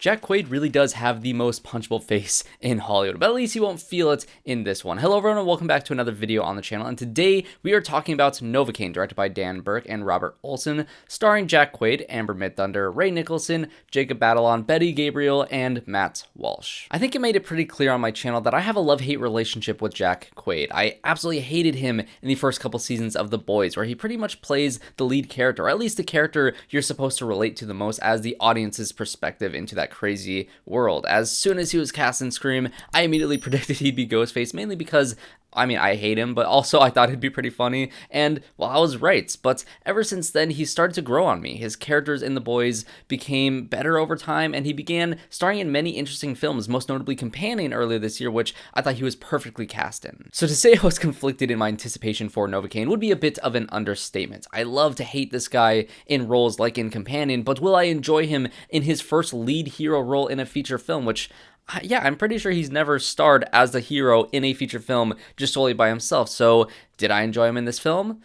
Jack Quaid really does have the most punchable face in Hollywood, but at least you won't feel it in this one. Hello everyone and welcome back to another video on the channel, and today we are talking about Novocaine, directed by Berk and Robert Olsen, starring Jack Quaid, Amber Midthunder, Ray Nicholson, Jacob Batalon, Betty Gabriel, and Matt Walsh. I think it made it pretty clear on my channel that I have a love-hate relationship with Jack Quaid. I absolutely hated him in the first couple seasons of The Boys, where he pretty much plays the lead character, or at least the character you're supposed to relate to the most as the audience's perspective into that crazy world. As soon as he was cast in Scream, I immediately predicted he'd be Ghostface, mainly because I hate him, but also I thought he'd be pretty funny, and, well, I was right. But ever since then, he started to grow on me. His characters in The Boys became better over time, and he began starring in many interesting films, most notably Companion earlier this year, which I thought he was perfectly cast in. So to say I was conflicted in my anticipation for Novocaine would be a bit of an understatement. I love to hate this guy in roles like in Companion, but will I enjoy him in his first lead hero role in a feature film, which, yeah, I'm pretty sure he's never starred as the hero in a feature film just solely by himself. So, did I enjoy him in this film?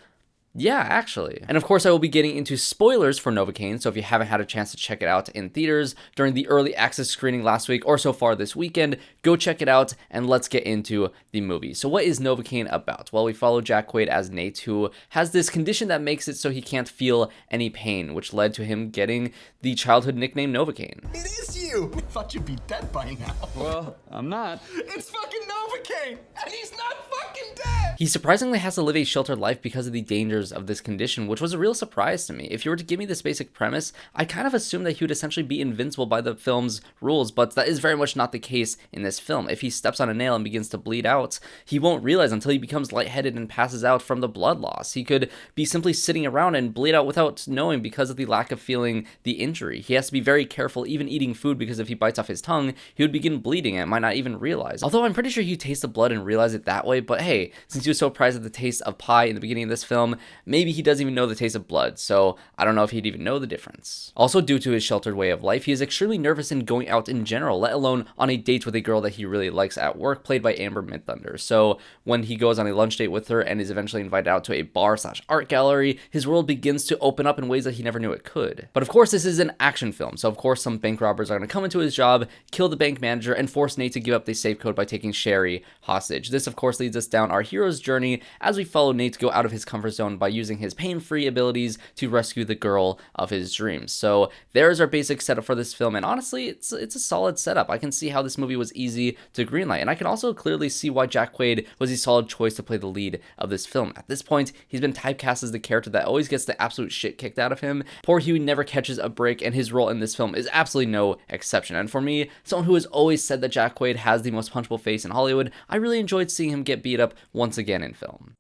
Yeah, actually. And of course, I will be getting into spoilers for Novocaine, so if you haven't had a chance to check it out in theaters during the early access screening last week or so far this weekend, go check it out and let's get into the movie. So what is Novocaine about? Well, we follow Jack Quaid as Nate, who has this condition that makes it so he can't feel any pain, which led to him getting the childhood nickname Novocaine. It is you! I thought you'd be dead by now. Well, I'm not. It's fucking Novocaine! And he's not fucking dead! He surprisingly has to live a sheltered life because of the dangers of this condition, which was a real surprise to me. If you were to give me this basic premise, I kind of assumed that he would essentially be invincible by the film's rules, but that is very much not the case in this film. If he steps on a nail and begins to bleed out, he won't realize until he becomes lightheaded and passes out from the blood loss. He could be simply sitting around and bleed out without knowing because of the lack of feeling the injury. He has to be very careful even eating food, because if he bites off his tongue, he would begin bleeding and might not even realize. Although I'm pretty sure he'd taste the blood and realize it that way, but hey, since he was so prized at the taste of pie in the beginning of this film, maybe he doesn't even know the taste of blood, so I don't know if he'd even know the difference. Also, due to his sheltered way of life, he is extremely nervous in going out in general, let alone on a date with a girl that he really likes at work, played by Amber Midthunder. So when he goes on a lunch date with her and is eventually invited out to a bar/art gallery, his world begins to open up in ways that he never knew it could. But of course, this is an action film, so of course some bank robbers are going to come into his job, kill the bank manager, and force Nate to give up the safe code by taking Sherry hostage. This of course leads us down our hero's journey as we follow Nate go out of his comfort zone by using his pain-free abilities to rescue the girl of his dreams. So there's our basic setup for this film, and honestly, it's a solid setup. I can see how this movie was easy to greenlight, and I can also clearly see why Jack Quaid was a solid choice to play the lead of this film. At this point, he's been typecast as the character that always gets the absolute shit kicked out of him. Poor Huey never catches a break, and his role in this film is absolutely no exception. And for me, someone who has always said that Jack Quaid has the most punchable face in Hollywood, I really enjoyed seeing him get beat up once again in film.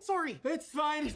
Sorry. It's fine.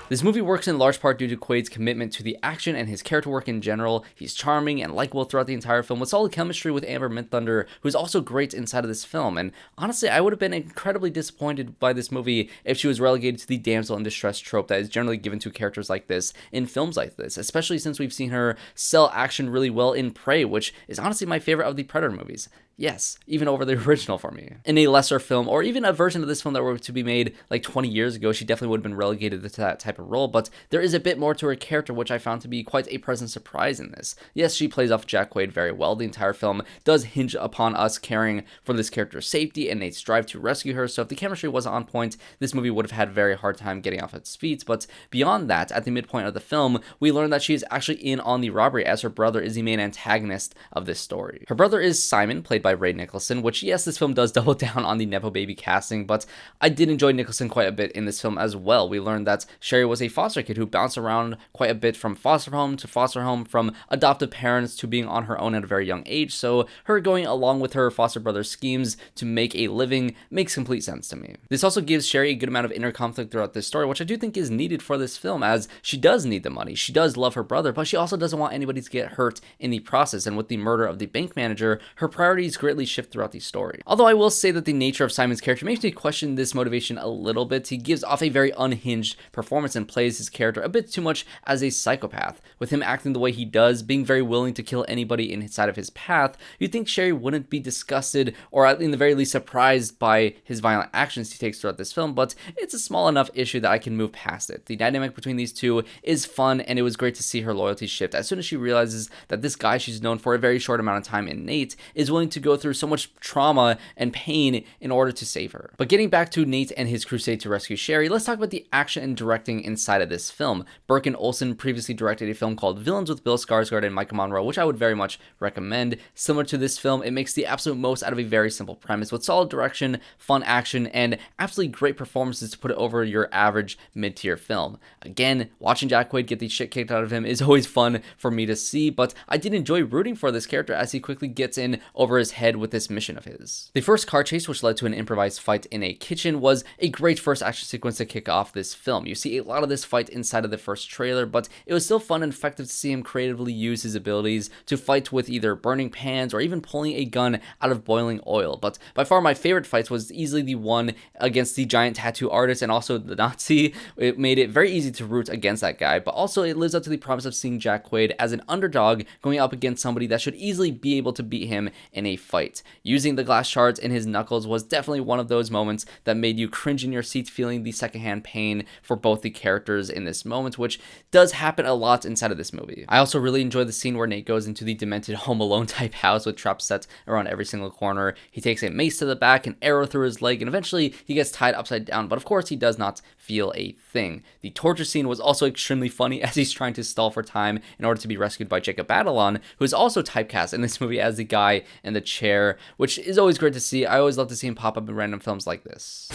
This movie works in large part due to Quaid's commitment to the action and his character work in general. He's charming and likable throughout the entire film, with solid chemistry with Amber Midthunder, who's also great inside of this film. And honestly, I would have been incredibly disappointed by this movie if she was relegated to the damsel in distress trope that is generally given to characters like this in films like this, especially since we've seen her sell action really well in Prey, which is honestly my favorite of the Predator movies. Yes, even over the original for me. In a lesser film, or even a version of this film that were to be made like 20 years ago, she definitely would have been relegated to that type of role, but there is a bit more to her character, which I found to be quite a pleasant surprise in this. Yes, she plays off Jack Quaid very well. The entire film does hinge upon us caring for this character's safety and Nate's drive to rescue her, so if the chemistry wasn't on point, this movie would have had a very hard time getting off its feet. But beyond that, at the midpoint of the film, we learn that she is actually in on the robbery, as her brother is the main antagonist of this story. Her brother is Simon, played by Ray Nicholson, which, yes, this film does double down on the Nepo baby casting, but I did enjoy Nicholson quite a bit in this film as well. We learned that Sherry was a foster kid who bounced around quite a bit from foster home to foster home, from adoptive parents to being on her own at a very young age, so her going along with her foster brother's schemes to make a living makes complete sense to me. This also gives Sherry a good amount of inner conflict throughout this story, which I do think is needed for this film, as she does need the money, she does love her brother, but she also doesn't want anybody to get hurt in the process, and with the murder of the bank manager, her priorities greatly shift throughout the story. Although I will say that the nature of Simon's character makes me question this motivation a little bit. He gives off a very unhinged performance Robertson plays his character a bit too much as a psychopath. With him acting the way he does, being very willing to kill anybody inside of his path, you'd think Sherry wouldn't be disgusted or in the very least surprised by his violent actions he takes throughout this film, but it's a small enough issue that I can move past it. The dynamic between these two is fun, and it was great to see her loyalty shift as soon as she realizes that this guy she's known for a very short amount of time in Nate is willing to go through so much trauma and pain in order to save her. But getting back to Nate and his crusade to rescue Sherry, let's talk about the action and directing inside of this film. Berk and Olsen previously directed a film called Villains with Bill Skarsgård and Micah Monroe, which I would very much recommend. Similar to this film, it makes the absolute most out of a very simple premise with solid direction, fun action, and absolutely great performances to put it over your average mid-tier film. Again, watching Jack Quaid get the shit kicked out of him is always fun for me to see, but I did enjoy rooting for this character as he quickly gets in over his head with this mission of his. The first car chase, which led to an improvised fight in a kitchen, was a great first action sequence to kick off this film. You see a lot of this fight inside of the first trailer, but it was still fun and effective to see him creatively use his abilities to fight with either burning pans or even pulling a gun out of boiling oil. But by far my favorite fight was easily the one against the giant tattoo artist and also the Nazi. It made it very easy to root against that guy, but also it lives up to the promise of seeing Jack Quaid as an underdog going up against somebody that should easily be able to beat him in a fight. Using the glass shards in his knuckles was definitely one of those moments that made you cringe in your seat, feeling the secondhand pain for both the characters in this moment, which does happen a lot inside of this movie. I also really enjoy the scene where Nate goes into the demented Home Alone type house with traps set around every single corner. He takes a mace to the back, an arrow through his leg, and eventually he gets tied upside down, but of course he does not feel a thing. The torture scene was also extremely funny as he's trying to stall for time in order to be rescued by Jacob Batalon, who is also typecast in this movie as the guy in the chair, which is always great to see. I always love to see him pop up in random films like this.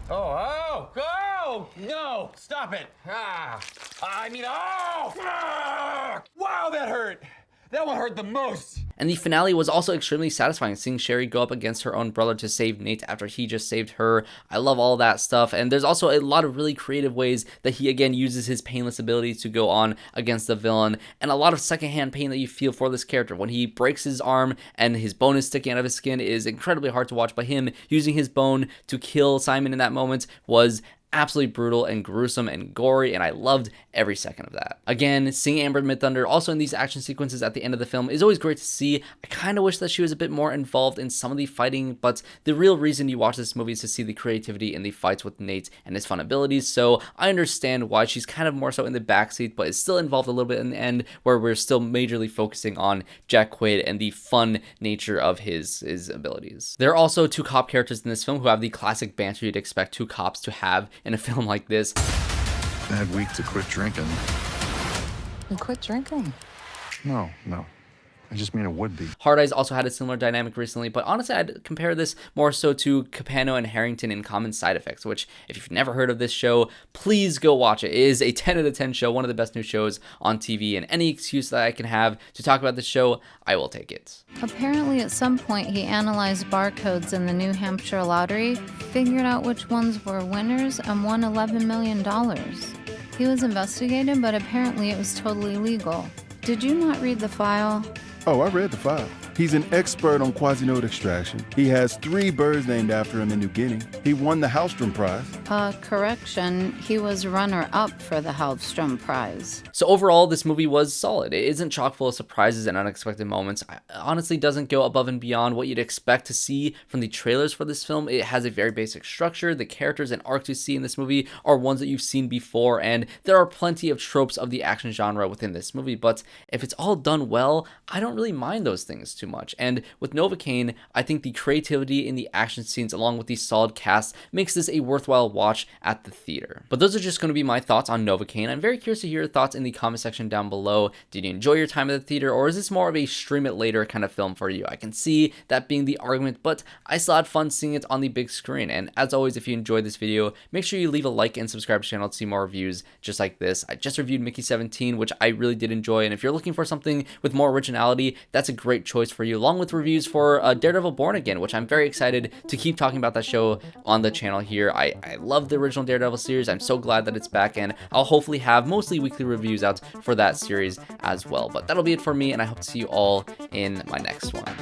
Oh, no, stop it. Ah, wow, that hurt. That one hurt the most. And the finale was also extremely satisfying, seeing Sherry go up against her own brother to save Nate after he just saved her. I love all that stuff, and there's also a lot of really creative ways that he again uses his painless ability to go on against the villain, and a lot of secondhand pain that you feel for this character. When he breaks his arm and his bone is sticking out of his skin, it is incredibly hard to watch, but him using his bone to kill Simon in that moment was absolutely brutal and gruesome and gory, and I loved every second of that. Again, seeing Amber Midthunder also in these action sequences at the end of the film is always great to see. I kind of wish that she was a bit more involved in some of the fighting, but the real reason you watch this movie is to see the creativity in the fights with Nate and his fun abilities, so I understand why she's kind of more so in the backseat, but is still involved a little bit in the end, where we're still majorly focusing on Jack Quaid and the fun nature of his abilities. There are also two cop characters in this film who have the classic banter you'd expect two cops to have in a film like this. Bad week to quit drinking. You quit drinking? No. I just mean it would be. Hard Eyes also had a similar dynamic recently, but honestly, I'd compare this more so to Capano and Harrington in Common Side Effects, which, if you've never heard of this show, please go watch it. It is a 10 out of 10 show, one of the best new shows on TV, and any excuse that I can have to talk about this show, I will take it. Apparently, at some point, he analyzed barcodes in the New Hampshire lottery, figured out which ones were winners, and won $11 million. He was investigated, but apparently it was totally legal. Did you not read the file? Oh, I read the file. He's an expert on quasinode extraction. He has 3 birds named after him in New Guinea. He won the Hallstrom Prize. Correction. He was runner-up for the Hallstrom Prize. So overall, this movie was solid. It isn't chock full of surprises and unexpected moments. It honestly doesn't go above and beyond what you'd expect to see from the trailers for this film. It has a very basic structure. The characters and arcs you see in this movie are ones that you've seen before, and there are plenty of tropes of the action genre within this movie, but if it's all done well, I don't really mind those things too much. And with Novocaine, I think the creativity in the action scenes along with the solid cast makes this a worthwhile watch at the theater. But those are just going to be my thoughts on Novocaine. I'm very curious to hear your thoughts in the comment section down below. Did you enjoy your time at the theater, or is this more of a stream it later kind of film for you? I can see that being the argument, but I still had fun seeing it on the big screen. And as always, if you enjoyed this video, make sure you leave a like and subscribe to the channel to see more reviews just like this. I just reviewed Mickey 17, which I really did enjoy, and if you're looking for something with more originality, that's a great choice for you, along with reviews for Daredevil Born Again, which I'm very excited to keep talking about that show on the channel here. I love the original Daredevil series. I'm so glad that it's back, and I'll hopefully have mostly weekly reviews out for that series as well. But that'll be it for me, and I hope to see you all in my next one.